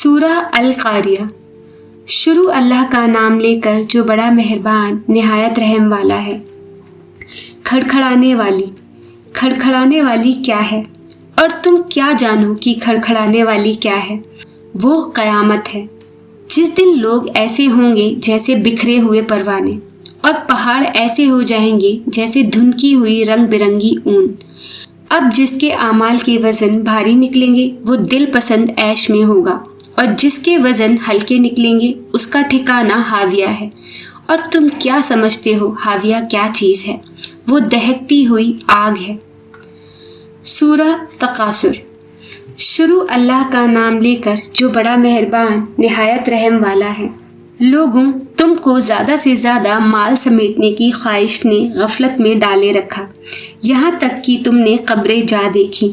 سورہ القاریہ۔ شروع اللہ کا نام لے کر جو بڑا مہربان نہایت رحم والا ہے۔ کھڑکھڑانے والی۔ کھڑکھڑانے والی کیا ہے؟ اور تم کیا جانو کہ کھڑکھڑانے والی کیا ہے؟ وہ قیامت ہے، جس دن لوگ ایسے ہوں گے جیسے بکھرے ہوئے پروانے، اور پہاڑ ایسے ہو جائیں گے جیسے دھنکی ہوئی رنگ برنگی اون۔ اب جس کے اعمال کے وزن بھاری نکلیں گے وہ دل پسند عیش میں ہوگا، اور جس کے وزن ہلکے نکلیں گے اس کا ٹھکانہ ہاویہ ہے۔ اور تم کیا سمجھتے ہو ہاویہ کیا چیز ہے؟ وہ دہکتی ہوئی آگ ہے۔ سورہ تکاثر۔ شروع اللہ کا نام لے کر جو بڑا مہربان نہایت رحم والا ہے۔ لوگوں، تم کو زیادہ سے زیادہ مال سمیٹنے کی خواہش نے غفلت میں ڈالے رکھا، یہاں تک کہ تم نے قبریں جا دیکھی۔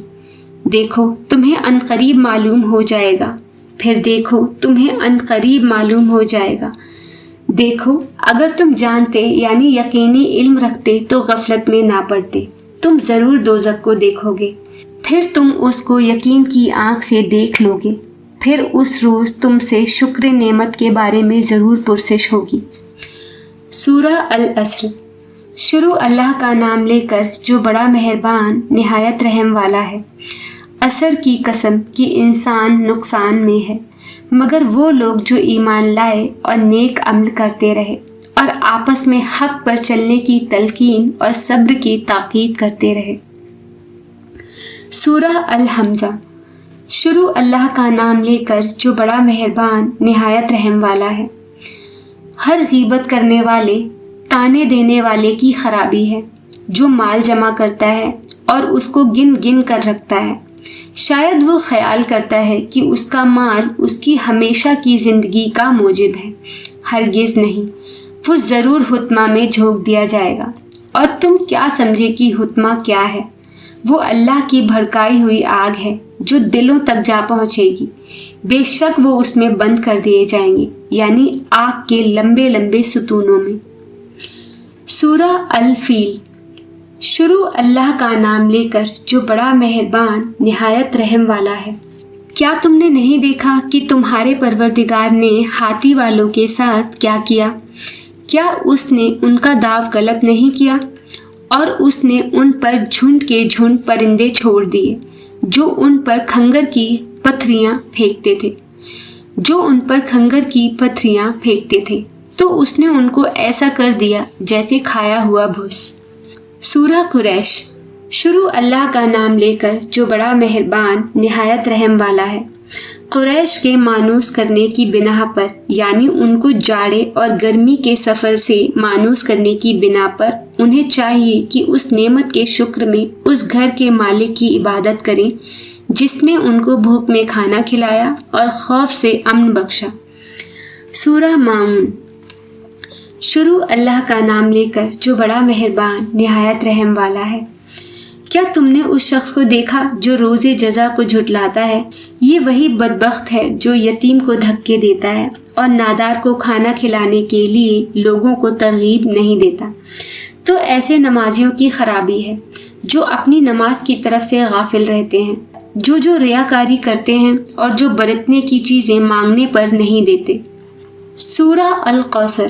دیکھو تمہیں عنقریب معلوم ہو جائے گا، پھر دیکھو تمہیں عنقریب معلوم ہو جائے گا۔ دیکھو اگر تم جانتے یعنی یقینی علم رکھتے تو غفلت میں نہ پڑتے۔ تم ضرور دوزخ کو دیکھو گے، پھر تم اس کو یقین کی آنکھ سے دیکھ لو گے، پھر اس روز تم سے شکر نعمت کے بارے میں ضرور پرسش ہوگی۔ سورہ العصر۔ شروع اللہ کا نام لے کر جو بڑا مہربان نہایت رحم والا ہے۔ عصر کی قسم کہ انسان نقصان میں ہے، مگر وہ لوگ جو ایمان لائے اور نیک عمل کرتے رہے، اور آپس میں حق پر چلنے کی تلقین اور صبر کی تاکید کرتے رہے۔ سورہ الحمزہ۔ شروع اللہ کا نام لے کر جو بڑا مہربان نہایت رحم والا ہے۔ ہر غیبت کرنے والے، تانے دینے والے کی خرابی ہے، جو مال جمع کرتا ہے اور اس کو گن گن کر رکھتا ہے۔ شاید وہ خیال کرتا ہے کہ اس کا مال اس کی ہمیشہ کی زندگی کا موجب ہے، ہرگز نہیں، وہ ضرور حطمہ میں جھونک دیا جائے گا۔ اور تم کیا سمجھے کہ حطمہ کیا ہے؟ وہ اللہ کی بھڑکائی ہوئی آگ ہے جو دلوں تک جا پہنچے گی، بے شک وہ اس میں بند کر دیے جائیں گے، یعنی آگ کے لمبے لمبے ستونوں میں۔ سورہ الفیل۔ شروع اللہ کا نام لے کر جو بڑا مہربان نہایت رحم والا ہے۔ کیا تم نے نہیں دیکھا کہ تمہارے پروردگار نے ہاتھی والوں کے ساتھ کیا کیا؟ کیا اس نے ان کا داو غلط نہیں کیا؟ اور اس نے ان پر جھنڈ کے جھنڈ پرندے چھوڑ دیے جو ان پر کھنگر کی پتھریاں پھینکتے تھے، تو اس نے ان کو ایسا کر دیا جیسے کھایا ہوا بھس۔ سورہ قریش۔ شروع اللہ کا نام لے کر جو بڑا مہربان نہایت رحم والا ہے۔ قریش کے مانوس کرنے کی بنا پر، یعنی ان کو جاڑے اور گرمی کے سفر سے مانوس کرنے کی بنا پر، انہیں چاہیے کہ اس نعمت کے شکر میں اس گھر کے مالک کی عبادت کریں جس نے ان کو بھوک میں کھانا کھلایا اور خوف سے امن بخشا۔ سورہ ماعون۔ شروع اللہ کا نام لے کر جو بڑا مہربان نہایت رحم والا ہے۔ کیا تم نے اس شخص کو دیکھا جو روز جزا کو جھٹلاتا ہے؟ یہ وہی بدبخت ہے جو یتیم کو دھکے دیتا ہے اور نادار کو کھانا کھلانے کے لیے لوگوں کو ترغیب نہیں دیتا۔ تو ایسے نمازیوں کی خرابی ہے جو اپنی نماز کی طرف سے غافل رہتے ہیں، جو ریاکاری کرتے ہیں اور جو برتنے کی چیزیں مانگنے پر نہیں دیتے۔ سورہ القوثر۔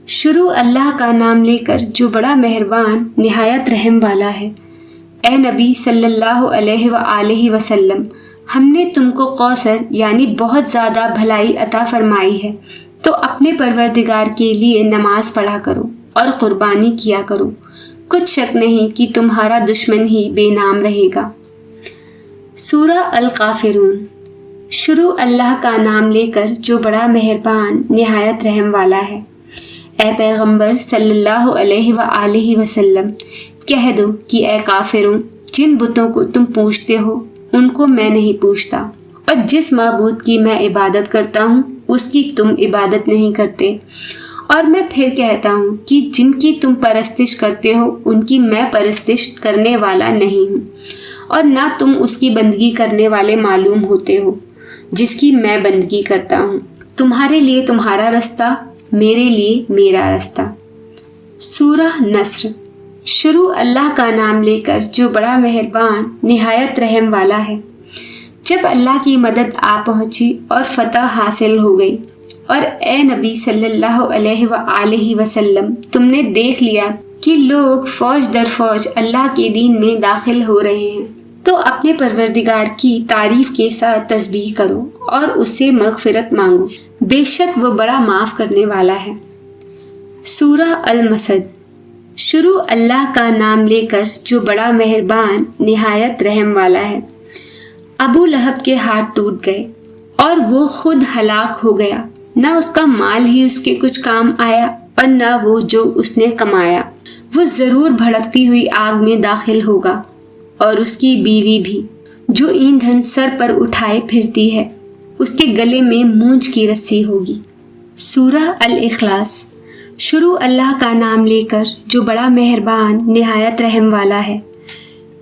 شروع اللہ کا نام لے کر جو بڑا مہربان نہایت رحم والا ہے۔ اے نبی صلی اللہ علیہ وآلہ وسلم، ہم نے تم کو کوثر یعنی بہت زیادہ بھلائی عطا فرمائی ہے، تو اپنے پروردگار کے لیے نماز پڑھا کرو اور قربانی کیا کرو، کچھ شک نہیں کہ تمہارا دشمن ہی بے نام رہے گا۔ سورہ الکافرون۔ شروع اللہ کا نام لے کر جو بڑا مہربان نہایت رحم والا ہے۔ اے پیغمبر صلی اللہ علیہ وآلہ وسلم، کہہ دو کہ اے کافروں، جن بتوں کو تم پوجتے ہو ان کو میں نہیں پوجتا، اور جس معبود کی میں عبادت کرتا ہوں اس کی تم عبادت نہیں کرتے، اور میں پھر کہتا ہوں کہ جن کی تم پرستش کرتے ہو ان کی میں پرستش کرنے والا نہیں ہوں، اور نہ تم اس کی بندگی کرنے والے معلوم ہوتے ہو جس کی میں بندگی کرتا ہوں۔ تمہارے لیے تمہارا رستہ، میرے لیے میرا رستہ۔ سورہ نصر۔ شروع اللہ کا نام لے کر جو بڑا مہربان نہایت رحم والا ہے۔ جب اللہ کی مدد آ پہنچی اور فتح حاصل ہو گئی، اور اے نبی صلی اللہ علیہ وآلہ وسلم تم نے دیکھ لیا کہ لوگ فوج در فوج اللہ کے دین میں داخل ہو رہے ہیں، تو اپنے پروردگار کی تعریف کے ساتھ تسبیح کرو اور اس سے مغفرت مانگو، بے شک وہ بڑا معاف کرنے والا ہے۔ سورہ المسد۔ شروع اللہ کا نام لے کر جو بڑا مہربان نہایت رحم والا ہے۔ ابو لہب کے ہاتھ ٹوٹ گئے اور وہ خود ہلاک ہو گیا، نہ اس کا مال ہی اس کے کچھ کام آیا اور نہ وہ جو اس نے کمایا۔ وہ ضرور بھڑکتی ہوئی آگ میں داخل ہوگا، اور اس کی بیوی بھی جو ایندھن سر پر اٹھائے پھرتی ہے، اس کے گلے میں مونج کی رسی ہوگی۔ سورہ الاخلاص۔ شروع اللہ کا نام لے کر جو بڑا مہربان نہایت رحم والا ہے۔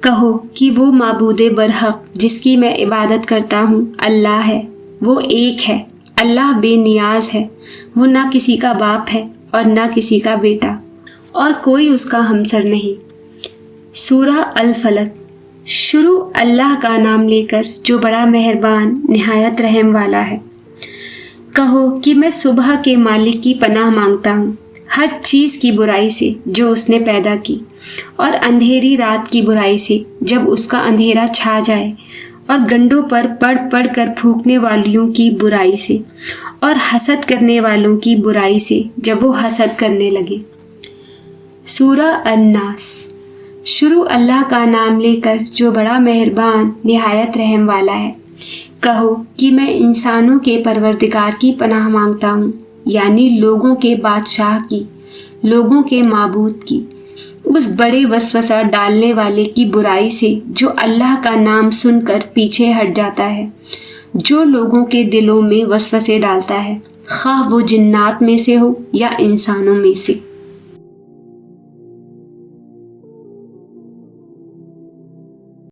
کہو کہ وہ معبود برحق جس کی میں عبادت کرتا ہوں اللہ ہے، وہ ایک ہے، اللہ بے نیاز ہے، وہ نہ کسی کا باپ ہے اور نہ کسی کا بیٹا، اور کوئی اس کا ہمسر نہیں۔ سورہ الفلق۔ شروع اللہ کا نام لے کر جو بڑا مہربان نہایت رحم والا ہے۔ کہو کہ میں صبح کے مالک کی پناہ مانگتا ہوں، ہر چیز کی برائی سے جو اس نے پیدا کی، اور اندھیری رات کی برائی سے جب اس کا اندھیرا چھا جائے، اور گنڈوں پر پڑھ پڑھ کر پھونکنے والیوں کی برائی سے، اور حسد کرنے والوں کی برائی سے جب وہ حسد کرنے لگے۔ سورہ الناس۔ شروع اللہ کا نام لے کر جو بڑا مہربان نہایت رحم والا ہے۔ کہو کہ میں انسانوں کے پروردگار کی پناہ مانگتا ہوں، یعنی لوگوں کے بادشاہ کی، لوگوں کے معبود کی، اس بڑے وسوسہ ڈالنے والے کی برائی سے جو اللہ کا نام سن کر پیچھے ہٹ جاتا ہے، جو لوگوں کے دلوں میں وسوسے ڈالتا ہے، خواہ وہ جنات میں سے ہو یا انسانوں میں سے۔